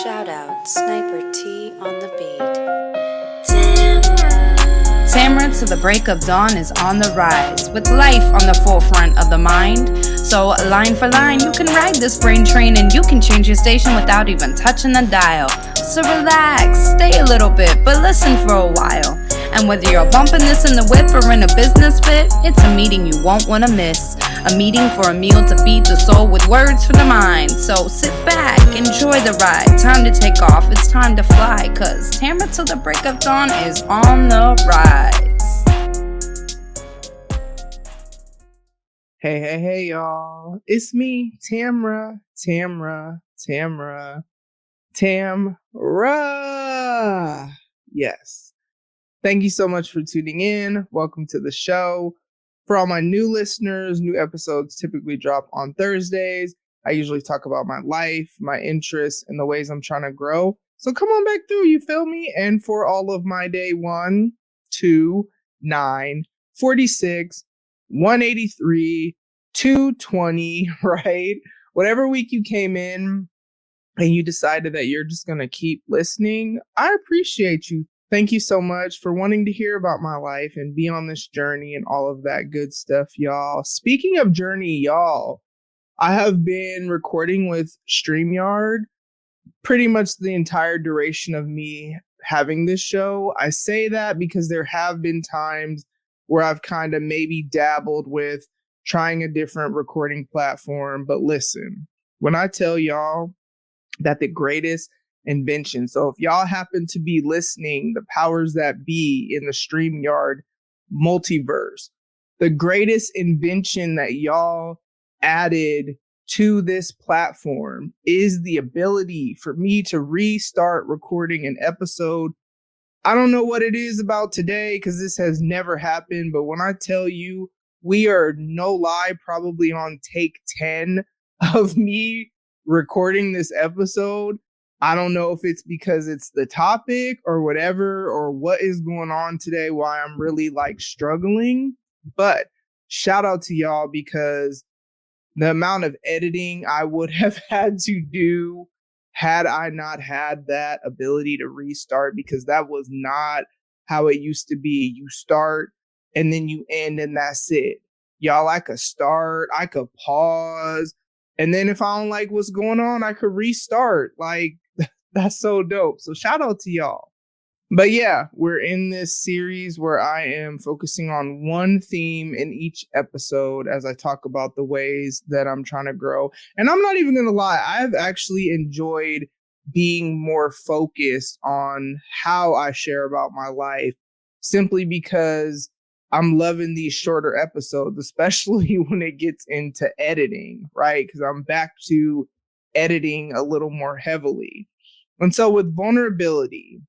Shout out Sniper T on the beat. Tamara to the break of dawn is on the rise, with life on the forefront of the mind. So line for line, you can ride this brain train and you can change your station without even touching the dial. So relax, stay a little bit, but listen for a while. And whether you're bumping this in the whip or in a business fit, it's a meeting you won't want to miss. A meeting for a meal to feed the soul with words for the mind. So sit back, enjoy the ride. Time to take off, it's time to fly. Cause Tamara till the break of dawn is on the rise. Hey, y'all. It's me, Tamara. Yes. Thank you so much for tuning in. Welcome to the show. For all my new listeners, new episodes typically drop on Thursdays. I usually talk about my life, my interests, and the ways I'm trying to grow. So come on back through, you feel me? And for all of my day 1, 2, 9, 46, 183, 220, right? Whatever week you came in and you decided that you're just going to keep listening, I appreciate you. Thank you so much for wanting to hear about my life and be on this journey and all of that good stuff, y'all. Speaking of journey, y'all, I have been recording with StreamYard pretty much the entire duration of me having this show. I say that because there have been times where I've kind of maybe dabbled with trying a different recording platform. But listen, when I tell y'all that the greatest invention, so if y'all happen to be listening, the powers that be in the StreamYard multiverse, the greatest invention that y'all added to this platform is the ability for me to restart recording an episode. I don't know what it is about today because this has never happened, but when I tell you, we are, no lie, probably on take 10 of me recording this episode. I don't know if it's because it's the topic or whatever, or what is going on today, why I'm really struggling. But shout out to y'all, because the amount of editing I would have had to do had I not had that ability to restart, because that was not how it used to be. You start and then you end and that's it. Y'all, I could start, I could pause, and then if I don't like what's going on, I could restart. That's so dope. So shout out to y'all. But yeah, we're in this series where I am focusing on one theme in each episode as I talk about the ways that I'm trying to grow. And I'm not even going to lie, I've actually enjoyed being more focused on how I share about my life, simply because I'm loving these shorter episodes, especially when it gets into editing, right? Because I'm back to editing a little more heavily. And so with vulnerability,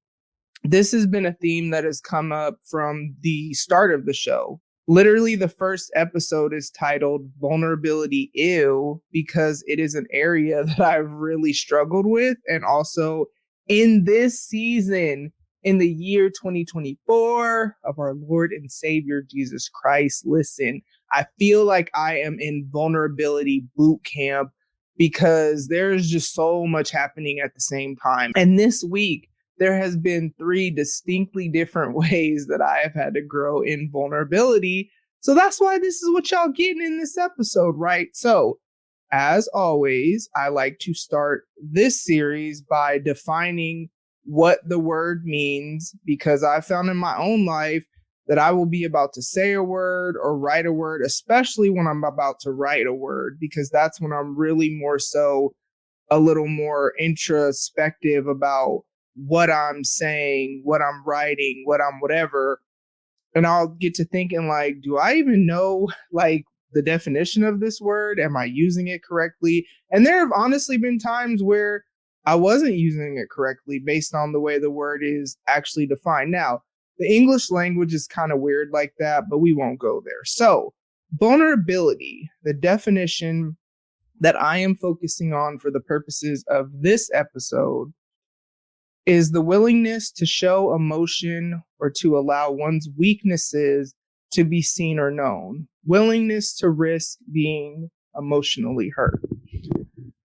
this has been a theme that has come up from the start of the show. Literally, the first episode is titled Vulnerability Ew, because it is an area that I've really struggled with. And also in this season, in the year 2024 of our Lord and Savior, Jesus Christ, listen, I feel like I am in vulnerability boot camp, because there's just so much happening at the same time. And this week, there has been 3 distinctly different ways that I have had to grow in vulnerability. So that's why this is what y'all getting in this episode, right? So, as always, I like to start this series by defining what the word means, because I found in my own life that I will be about to say a word or write a word, especially when I'm about to write a word, because that's when I'm really more so a little more introspective about what I'm saying, what I'm writing, what I'm whatever. And I'll get to thinking do I even know the definition of this word? Am I using it correctly? And there have honestly been times where I wasn't using it correctly based on the way the word is actually defined. Now, the English language is kind of weird like that, but we won't go there. So, vulnerability, the definition that I am focusing on for the purposes of this episode, is the willingness to show emotion or to allow one's weaknesses to be seen or known. Willingness to risk being emotionally hurt.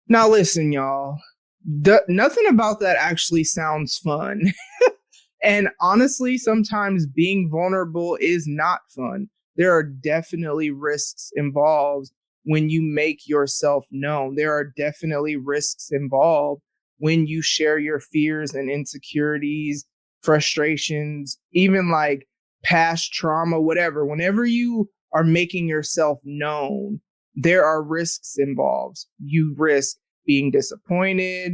Now listen, y'all. Nothing about that actually sounds fun. And honestly, sometimes being vulnerable is not fun. There are definitely risks involved when you make yourself known. There are definitely risks involved when you share your fears and insecurities, frustrations, even like past trauma, whatever. Whenever you are making yourself known, there are risks involved. You risk being disappointed.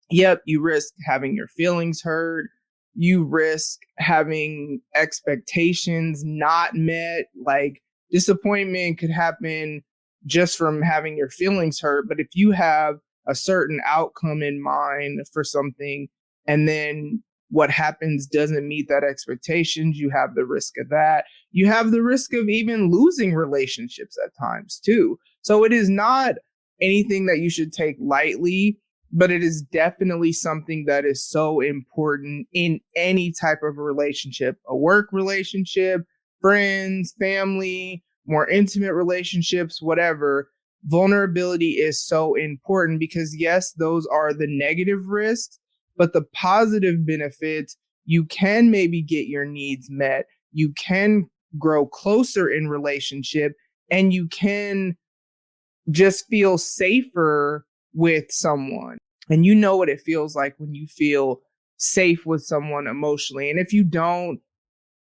Yep, you risk having your feelings hurt. You risk having expectations not met. Like disappointment could happen just from having your feelings hurt. But if you have a certain outcome in mind for something and then what happens doesn't meet that expectations, you have the risk of that. You have the risk of even losing relationships at times too. So it is not anything that you should take lightly, but it is definitely something that is so important in any type of relationship, a work relationship, friends, family, more intimate relationships, whatever. Vulnerability is so important because yes, those are the negative risks, but the positive benefits, you can maybe get your needs met. You can grow closer in relationship and you can just feel safer with someone. And you know what it feels like when you feel safe with someone emotionally. And if you don't,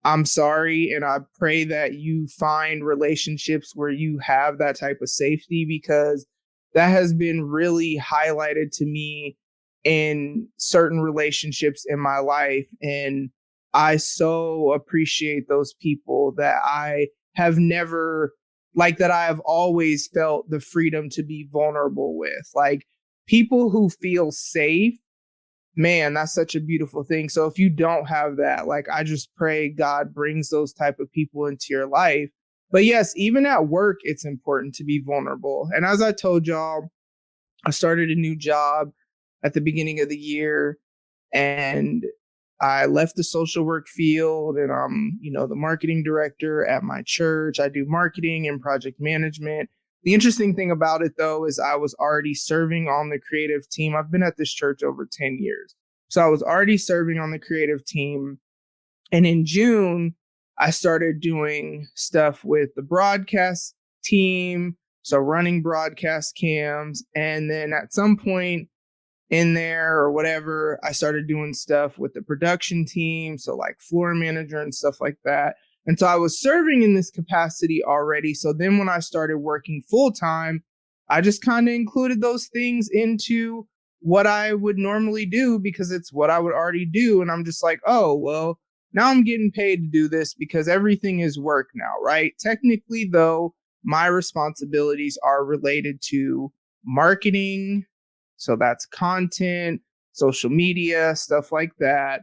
I'm sorry. And I pray that you find relationships where you have that type of safety, because that has been really highlighted to me in certain relationships in my life. And I so appreciate those people that I have never, like, that I have always felt the freedom to be vulnerable with. Like, people who feel safe, man, that's such a beautiful thing. So if you don't have that, like, I just pray God brings those type of people into your life. But yes, even at work, it's important to be vulnerable. And as I told y'all, I started a new job at the beginning of the year, and I left the social work field, and I'm, the marketing director at my church. I do marketing and project management. The interesting thing about it, though, is I was already serving on the creative team. I've been at this church over 10 years. So I was already serving on the creative team. And in June, I started doing stuff with the broadcast team. So running broadcast cams. And then at some point in there or whatever, I started doing stuff with the production team. So like floor manager and stuff like that. And so I was serving in this capacity already. So then when I started working full time, I just kind of included those things into what I would normally do because it's what I would already do. And I'm just like, oh, well, now I'm getting paid to do this because everything is work now, right? Technically, though, my responsibilities are related to marketing. So that's content, social media, stuff like that,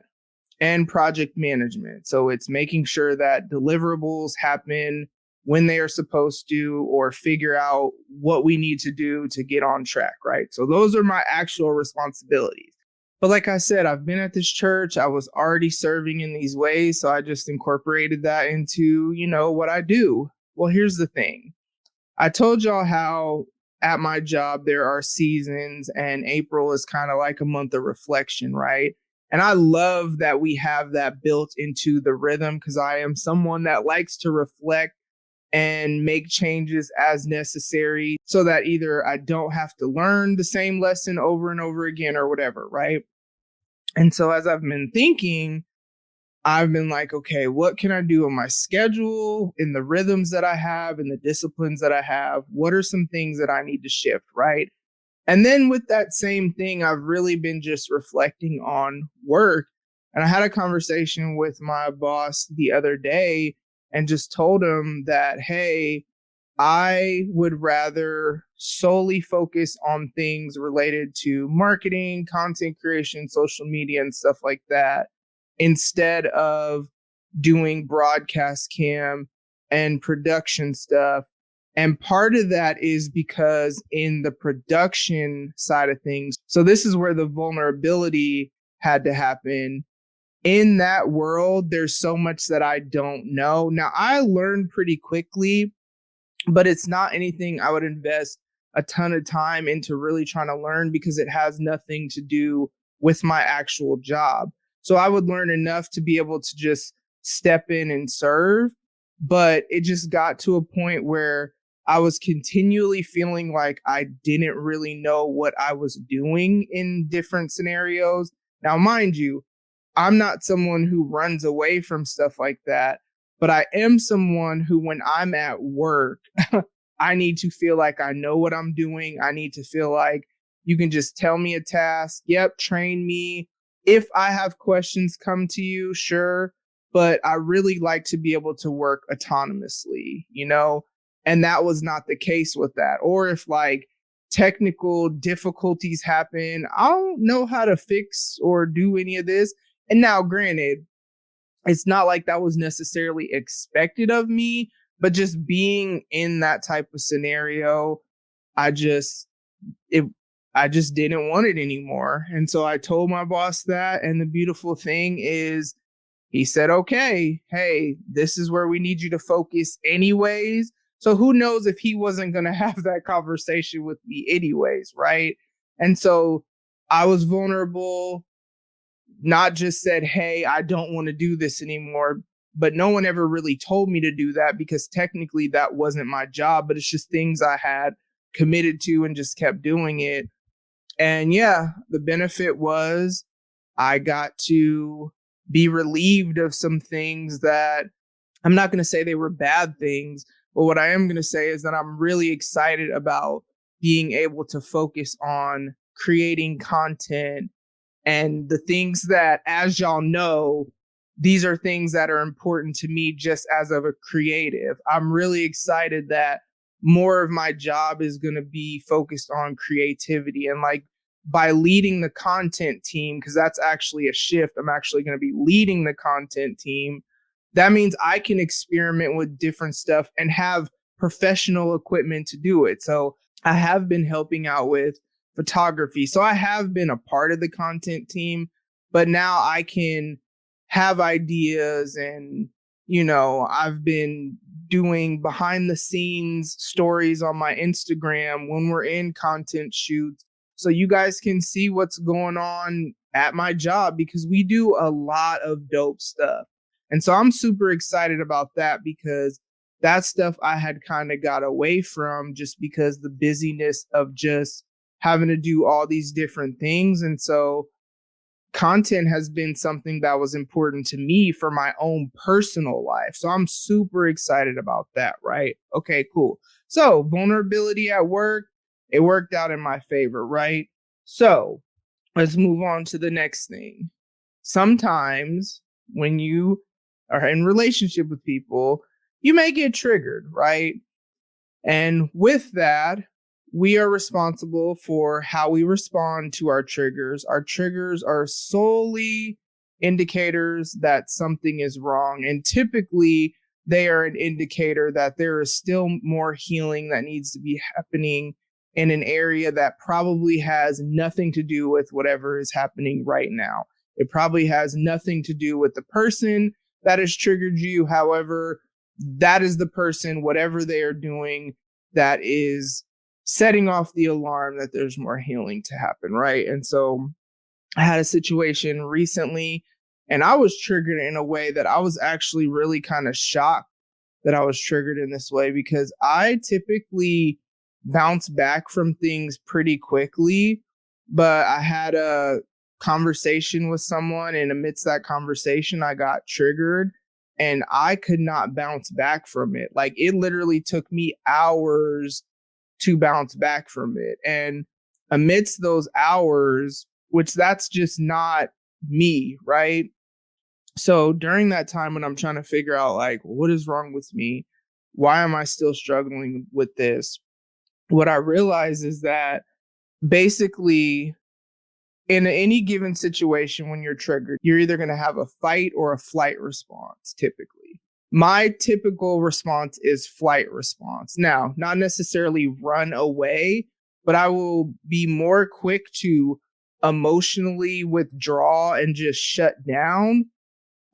and project management. So it's making sure that deliverables happen when they are supposed to, or figure out what we need to do to get on track, right? So those are my actual responsibilities. But like I said, I've been at this church. I was already serving in these ways. So I just incorporated that into, what I do. Well, here's the thing. I told y'all how at my job there are seasons, and April is kind of like a month of reflection, right? And I love that we have that built into the rhythm, because I am someone that likes to reflect and make changes as necessary so that either I don't have to learn the same lesson over and over again or whatever, right? And so as I've been thinking, I've been like, okay, what can I do in my schedule, in the rhythms that I have, in the disciplines that I have? What are some things that I need to shift, right? And then with that same thing, I've really been just reflecting on work. And I had a conversation with my boss the other day and just told him that, hey, I would rather solely focus on things related to marketing, content creation, social media, and stuff like that, instead of doing broadcast cam and production stuff. And part of that is because in the production side of things, so this is where the vulnerability had to happen. In that world, there's so much that I don't know. Now, I learned pretty quickly, but it's not anything I would invest a ton of time into really trying to learn because it has nothing to do with my actual job. So I would learn enough to be able to just step in and serve. But it just got to a point where I was continually feeling like I didn't really know what I was doing in different scenarios. Now, mind you, I'm not someone who runs away from stuff like that, but I am someone who, when I'm at work, I need to feel like I know what I'm doing. I need to feel like you can just tell me a task. Yep, train me. If I have questions come to you, sure. But I really like to be able to work autonomously, you know? And that was not the case with that. Or if like technical difficulties happen, I don't know how to fix or do any of this. And now, granted, it's not like that was necessarily expected of me, but just being in that type of scenario, I just it I just didn't want it anymore. And so I told my boss that. And the beautiful thing is he said, okay, hey, this is where we need you to focus anyways. So who knows if he wasn't going to have that conversation with me anyways, right? And so I was vulnerable, not just said, hey, I don't want to do this anymore. But no one ever really told me to do that because technically that wasn't my job, but it's just things I had committed to and just kept doing it. And yeah, the benefit was I got to be relieved of some things that I'm not going to say they were bad things, but what I am going to say is that I'm really excited about being able to focus on creating content and the things that, as y'all know, these are things that are important to me just as of a creative. I'm really excited that more of my job is going to be focused on creativity and like by leading the content team, because that's actually a shift. I'm actually going to be leading the content team. That means I can experiment with different stuff and have professional equipment to do it. So I have been helping out with photography. So I have been a part of the content team, but now I can have ideas and, you know, I've been doing behind the scenes stories on my Instagram when we're in content shoots. So you guys can see what's going on at my job because we do a lot of dope stuff. And so I'm super excited about that because that's stuff I had kind of got away from just because the busyness of just having to do all these different things. And so content has been something that was important to me for my own personal life. So I'm super excited about that, right? Okay, cool. So vulnerability at work, it worked out in my favor, right? So let's move on to the next thing. Sometimes when you are in relationship with people, you may get triggered, right? And with that, we are responsible for how we respond to our triggers. Our triggers are solely indicators that something is wrong. And typically, they are an indicator that there is still more healing that needs to be happening in an area that probably has nothing to do with whatever is happening right now. It probably has nothing to do with the person that has triggered you. However, that is the person, whatever they are doing, that is setting off the alarm that there's more healing to happen, right? And so I had a situation recently and I was triggered in a way that I was actually really kind of shocked that I was triggered in this way because I typically bounce back from things pretty quickly, but I had a conversation with someone and amidst that conversation, I got triggered and I could not bounce back from it. Like it literally took me hours to bounce back from it. And amidst those hours, which that's just not me, right? So during that time when I'm trying to figure out like, what is wrong with me? Why am I still struggling with this? What I realize is that basically in any given situation when you're triggered, you're either going to have a fight or a flight response typically. My typical response is flight response. Now, not necessarily run away, but I will be more quick to emotionally withdraw and just shut down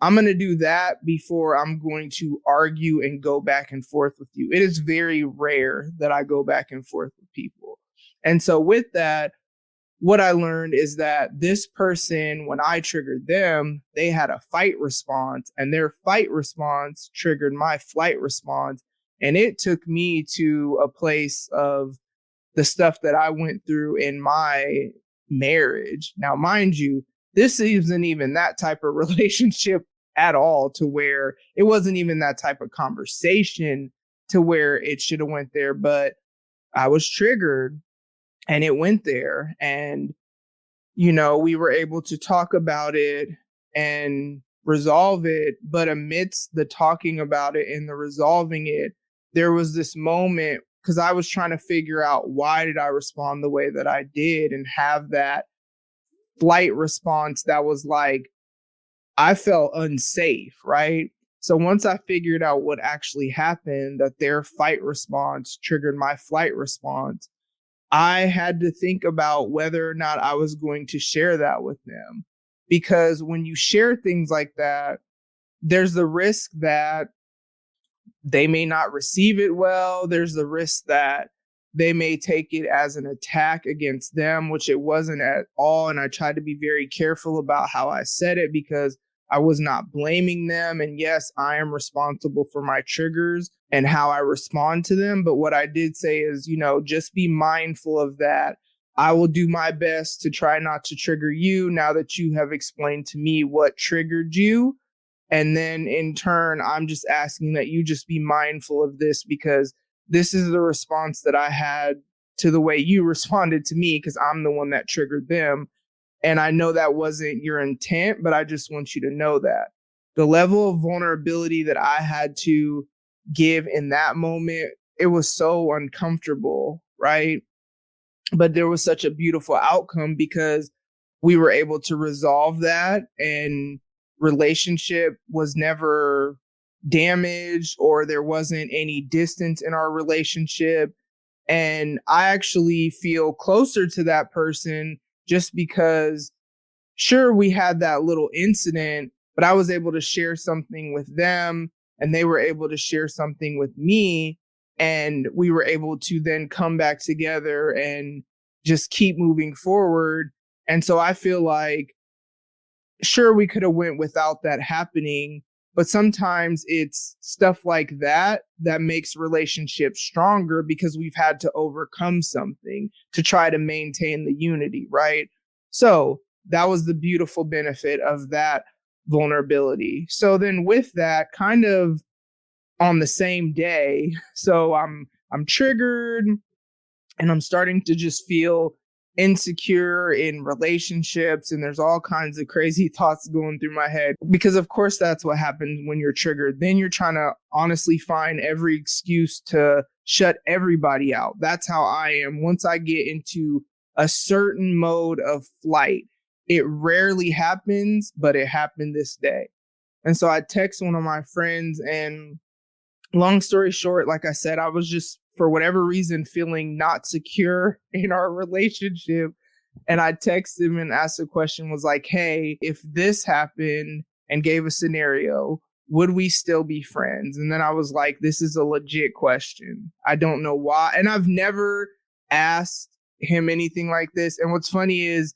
I'm going to do that before I'm going to argue and go back and forth with you. It is very rare that I go back and forth with people. And so with that, what I learned is that this person, when I triggered them, they had a fight response, and their fight response triggered my flight response. And it took me to a place of the stuff that I went through in my marriage. Now, mind you, this isn't even that type of relationship at all, to where it wasn't even that type of conversation to where it should have went there, but I was triggered and it went there. And, we were able to talk about it and resolve it. But amidst the talking about it and the resolving it, there was this moment, because I was trying to figure out, why did I respond the way that I did, and have that flight response that was like, I felt unsafe, right? So once I figured out what actually happened, that their fight response triggered my flight response, I had to think about whether or not I was going to share that with them. Because when you share things like that, there's the risk that they may not receive it well. There's the risk that they may take it as an attack against them, which it wasn't at all. And I tried to be very careful about how I said it, because I was not blaming them. And yes, I am responsible for my triggers and how I respond to them. But what I did say is, just be mindful of that. I will do my best to try not to trigger you now that you have explained to me what triggered you. And then in turn, I'm just asking that you just be mindful of this, because this is the response that I had to the way you responded to me, because I'm the one that triggered them. And I know that wasn't your intent, but I just want you to know that the level of vulnerability that I had to give in that moment, it was so uncomfortable, right? But there was such a beautiful outcome, because we were able to resolve that, and relationship was never damaged, or there wasn't any distance in our relationship. And I actually feel closer to that person, just because, sure, we had that little incident, but I was able to share something with them, and they were able to share something with me, and we were able to then come back together and just keep moving forward. And so I feel like, sure, we could have went without that happening, but sometimes it's stuff like that that makes relationships stronger, because we've had to overcome something to try to maintain the unity, right? So that was the beautiful benefit of that vulnerability. So then with that, kind of on the same day, so I'm triggered, and I'm starting to just feel insecure in relationships, and there's all kinds of crazy thoughts going through my head, because of course that's what happens when you're triggered. Then you're trying to honestly find every excuse to shut everybody out. That's how I am. Once I get into a certain mode of flight, it rarely happens, but it happened this day. And so I text one of my friends, and long story short, like I said, I was just, for whatever reason, feeling not secure in our relationship. And I texted him and asked the question, was like, hey, if this happened, and gave a scenario, would we still be friends? And then I was like, this is a legit question. I don't know why. And I've never asked him anything like this. And what's funny is,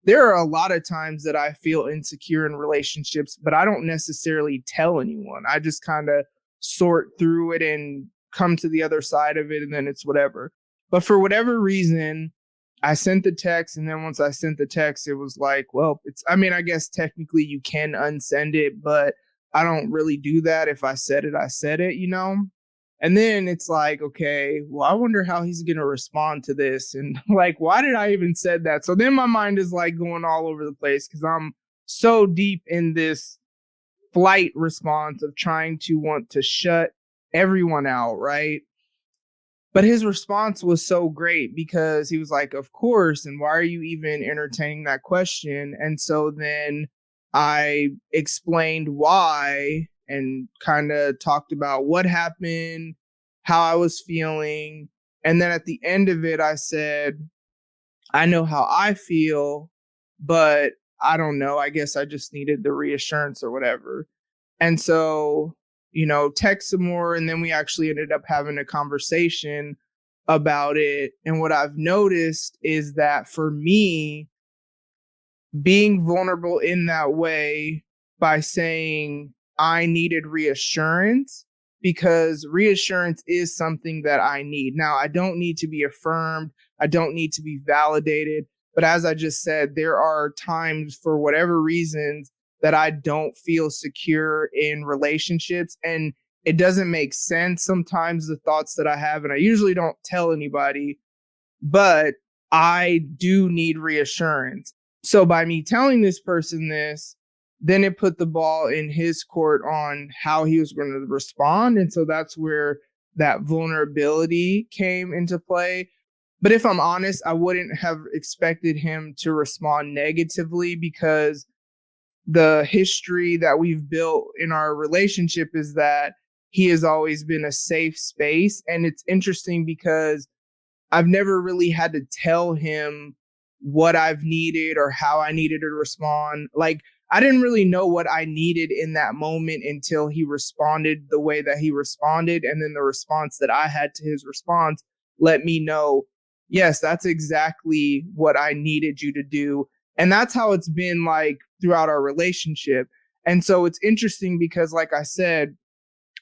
there are a lot of times that I feel insecure in relationships, but I don't necessarily tell anyone. I just kind of sort through it and come to the other side of it, and then it's whatever. But for whatever reason, I sent the text, and then once I sent the text, it was like, well, I guess technically you can unsend it, but I don't really do that. If I said it, I said it, And then it's like, okay, well, I wonder how he's going to respond to this. And like, why did I even said that? So then my mind is like going all over the place, because I'm so deep in this flight response of trying to want to shut everyone out, right? But his response was so great, because he was like, of course, and why are you even entertaining that question? And so then I explained why, and kind of talked about what happened, how I was feeling. And then at the end of it, I said, I know how I feel, but I don't know. I guess I just needed the reassurance or whatever. And so, text some more. And then we actually ended up having a conversation about it. And what I've noticed is that for me, being vulnerable in that way by saying I needed reassurance, because reassurance is something that I need. Now, I don't need to be affirmed. I don't need to be validated. But as I just said, there are times for whatever reasons that I don't feel secure in relationships. And it doesn't make sense sometimes, the thoughts that I have. And I usually don't tell anybody, but I do need reassurance. So by me telling this person this, then it put the ball in his court on how he was going to respond. And so that's where that vulnerability came into play. But if I'm honest, I wouldn't have expected him to respond negatively, because the history that we've built in our relationship is that he has always been a safe space. And it's interesting because I've never really had to tell him what I've needed or how I needed to respond. Like, I didn't really know what I needed in that moment until he responded the way that he responded. And then the response that I had to his response let me know, yes, that's exactly what I needed you to do. And that's how it's been like throughout our relationship. And so it's interesting because, like I said,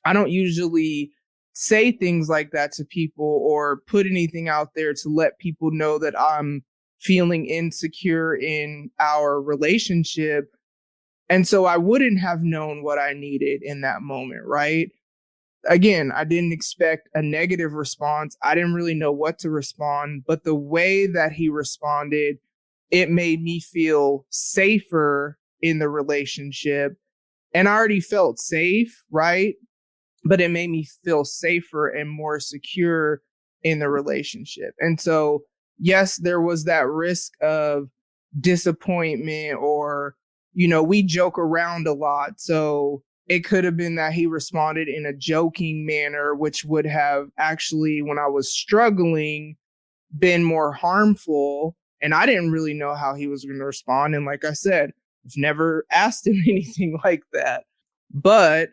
I don't usually say things like that to people or put anything out there to let people know that I'm feeling insecure in our relationship. And so I wouldn't have known what I needed in that moment, right? Again, I didn't expect a negative response. I didn't really know what to respond, but the way that he responded, it made me feel safer in the relationship. And I already felt safe, right? But it made me feel safer and more secure in the relationship. And so, yes, there was that risk of disappointment, or, we joke around a lot. So it could have been that he responded in a joking manner, which would have actually, when I was struggling, been more harmful. And I didn't really know how he was going to respond. And like I said, I've never asked him anything like that. But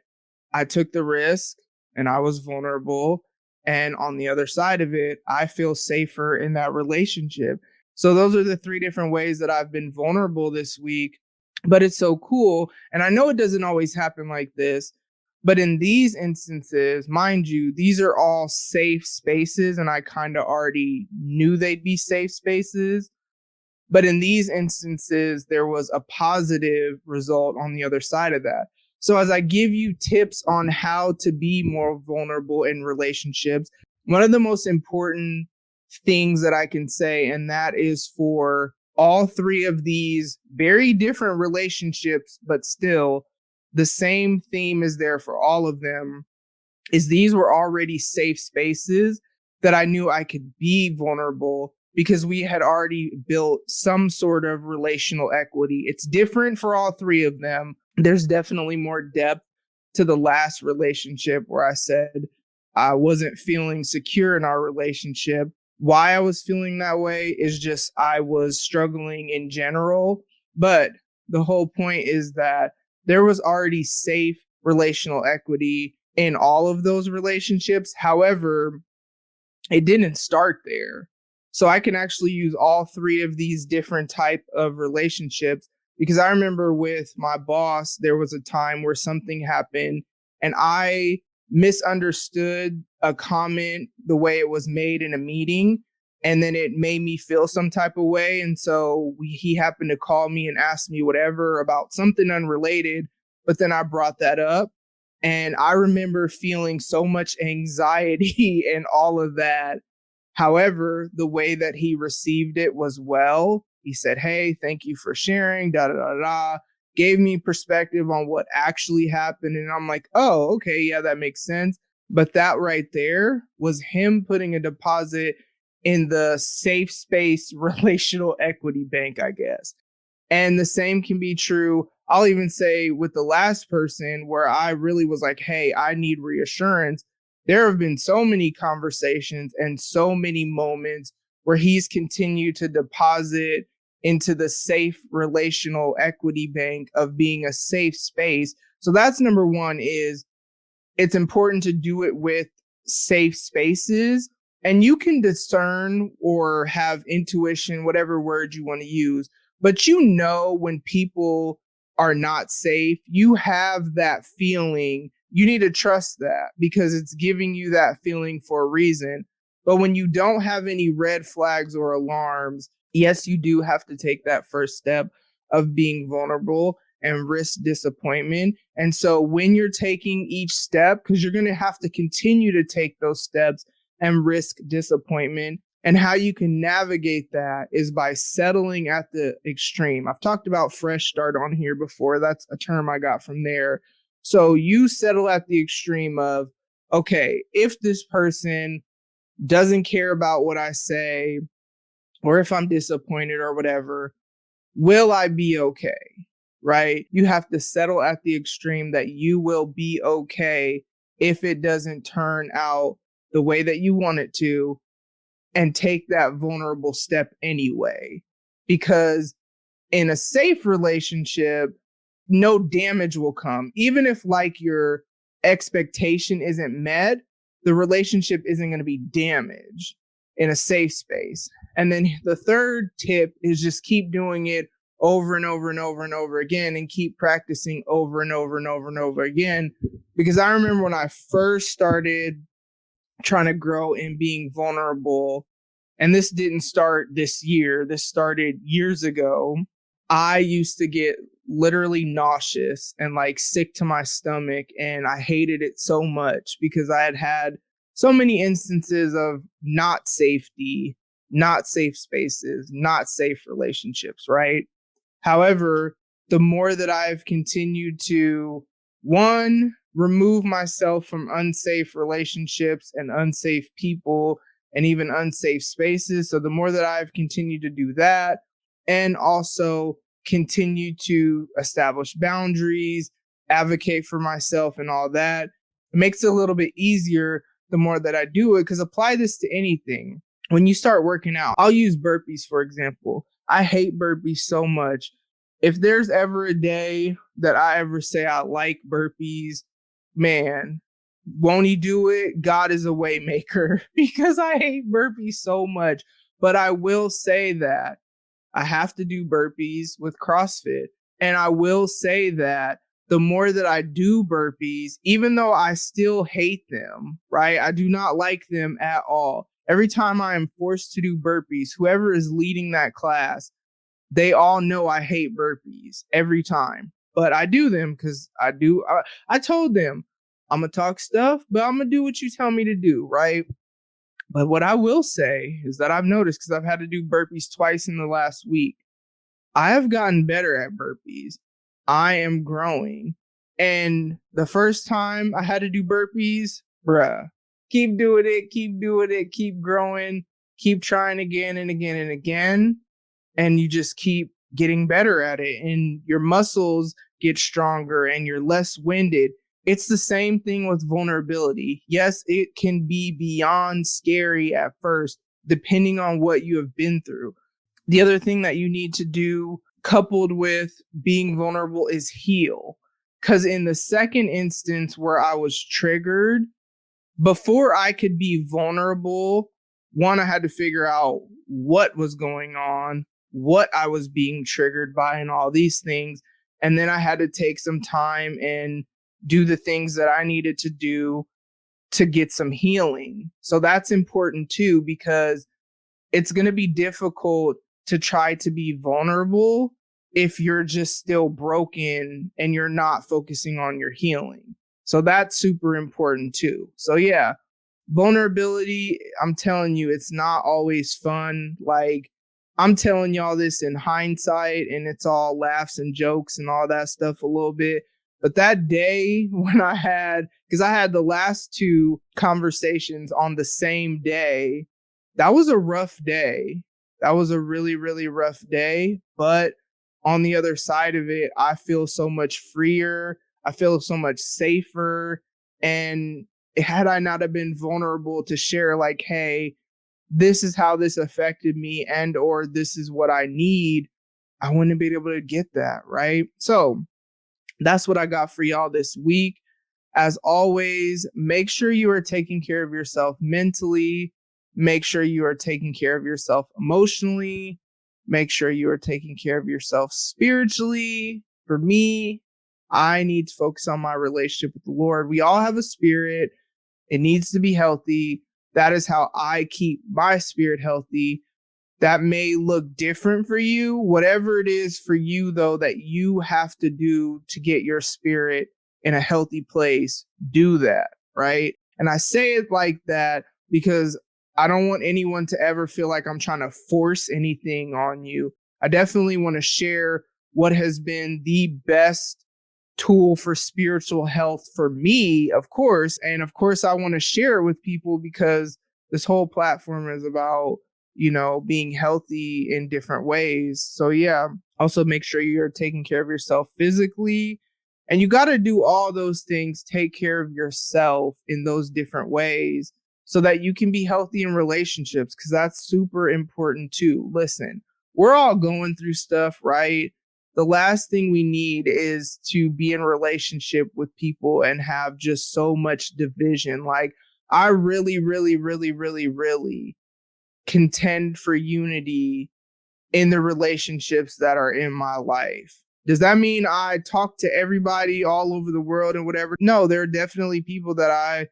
I took the risk and I was vulnerable. And on the other side of it, I feel safer in that relationship. So those are the 3 different ways that I've been vulnerable this week. But it's so cool. And I know it doesn't always happen like this, but in these instances, mind you, these are all safe spaces. And I kind of already knew they'd be safe spaces. But in these instances, there was a positive result on the other side of that. So as I give you tips on how to be more vulnerable in relationships, one of the most important things that I can say, and that is for all 3 of these very different relationships, but still the same theme is there for all of them, is these were already safe spaces that I knew I could be vulnerable, because we had already built some sort of relational equity. It's different for all 3 of them. There's definitely more depth to the last relationship where I said I wasn't feeling secure in our relationship. Why I was feeling that way is just I was struggling in general. But the whole point is that there was already safe relational equity in all of those relationships. However, it didn't start there. So I can actually use all 3 of these different type of relationships, because I remember with my boss, there was a time where something happened and I misunderstood a comment the way it was made in a meeting. And then it made me feel some type of way. And so he happened to call me and ask me whatever about something unrelated. But then I brought that up. And I remember feeling so much anxiety and all of that. However, the way that he received it was well. He said, "Hey, thank you for sharing, da da da da." Gave me perspective on what actually happened. And I'm like, oh, okay, yeah, that makes sense. But that right there was him putting a deposit in the safe space relational equity bank, I guess. And the same can be true. I'll even say with the last person where I really was like, hey, I need reassurance. There have been so many conversations and so many moments where he's continued to deposit into the safe relational equity bank of being a safe space. So that's number one, is it's important to do it with safe spaces. And you can discern or have intuition, whatever word you want to use, but you know when people are not safe. You have that feeling. You need to trust that because it's giving you that feeling for a reason. But when you don't have any red flags or alarms, yes, you do have to take that first step of being vulnerable and risk disappointment. And so when you're taking each step, because you're going to have to continue to take those steps and risk disappointment, and how you can navigate that is by settling at the extreme. I've talked about fresh start on here before. That's a term I got from there. So you settle at the extreme of, okay, if this person doesn't care about what I say, or if I'm disappointed or whatever, will I be okay? Right? You have to settle at the extreme that you will be okay if it doesn't turn out the way that you want it to, and take that vulnerable step anyway. Because in a safe relationship, no damage will come. Even if like your expectation isn't met, the relationship isn't going to be damaged in a safe space. And then the third tip is just keep doing it over and over and over and over again, and keep practicing over and over and over and over again. Because I remember when I first started trying to grow in being vulnerable, and this didn't start this year, this started years ago, I used to get literally nauseous and like sick to my stomach, and I hated it so much because I had had so many instances of not safety, not safe spaces, not safe relationships, right? However, the more that I've continued to, one, remove myself from unsafe relationships and unsafe people and even unsafe spaces. So the more that I've continued to do that, and also continue to establish boundaries, advocate for myself and all that, it makes it a little bit easier the more that I do it. Because apply this to anything. When you start working out, I'll use burpees, for example. I hate burpees so much. If there's ever a day that I ever say I like burpees, man, won't he do it? God is a way maker, because I hate burpees so much. But I will say that I have to do burpees with CrossFit. And I will say that the more that I do burpees, even though I still hate them, right? I do not like them at all. Every time I am forced to do burpees, whoever is leading that class, they all know I hate burpees every time. But I do them because I told them, I'm going to talk stuff, but I'm going to do what you tell me to do, right? But what I will say is that I've noticed, because I've had to do burpees twice in the last week, I have gotten better at burpees. I am growing. And the first time I had to do burpees, keep doing it, keep growing, keep trying again and again and again. And you just keep getting better at it, and your muscles get stronger and you're less winded. It's the same thing with vulnerability. Yes, it can be beyond scary at first, depending on what you have been through. The other thing that you need to do, coupled with being vulnerable, is heal. Because in the second instance where I was triggered, before I could be vulnerable, one, I had to figure out what was going on, what I was being triggered by, and all these things. And then I had to take some time and do the things that I needed to do to get some healing. So that's important too, because it's going to be difficult to try to be vulnerable if you're just still broken and you're not focusing on your healing. So that's super important too. So yeah, vulnerability, I'm telling you, it's not always fun. Like, I'm telling y'all this in hindsight, and it's all laughs and jokes and all that stuff a little bit. But that day when because I had the last two conversations on the same day, that was a rough day. That was a really, really rough day. But on the other side of it, I feel so much freer. I feel so much safer. And had I not have been vulnerable to share, like, hey, this is how this affected me and or this is what I need, I wouldn't have been able to get that, right? So that's what I got for y'all this week. As always, make sure you are taking care of yourself mentally. Make sure you are taking care of yourself emotionally. Make sure you are taking care of yourself spiritually. For me, I need to focus on my relationship with the Lord. We all have a spirit. It needs to be healthy. That is how I keep my spirit healthy. That may look different for you. Whatever it is for you, though, that you have to do to get your spirit in a healthy place, do that, right? And I say it like that because I don't want anyone to ever feel like I'm trying to force anything on you. I definitely want to share what has been the best tool for spiritual health for me, of course. And of course, I want to share it with people because this whole platform is about, being healthy in different ways. So yeah, also make sure you're taking care of yourself physically. And you got to do all those things, take care of yourself in those different ways so that you can be healthy in relationships, because that's super important too. Listen, we're all going through stuff, right? The last thing we need is to be in relationship with people and have just so much division. Like, I really, really, really, really, really contend for unity in the relationships that are in my life. Does that mean I talk to everybody all over the world and whatever? No, there are definitely people that I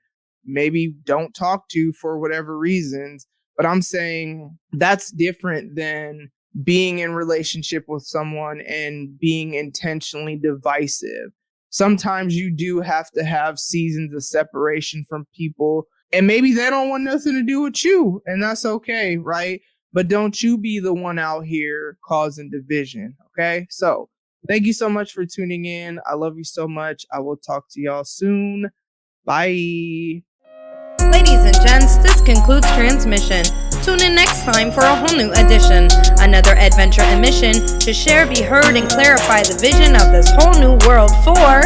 maybe don't talk to for whatever reasons, but I'm saying that's different than being in relationship with someone and being intentionally divisive. Sometimes you do have to have seasons of separation from people, and maybe they don't want nothing to do with you, and that's okay, right? But don't you be the one out here causing division, okay? So thank you so much for tuning in. I love you so much. I will talk to y'all soon. Bye. Ladies and gents, this concludes transmission. Tune in next time for a whole new edition. Another adventure and mission to share, be heard, and clarify the vision of this whole new world for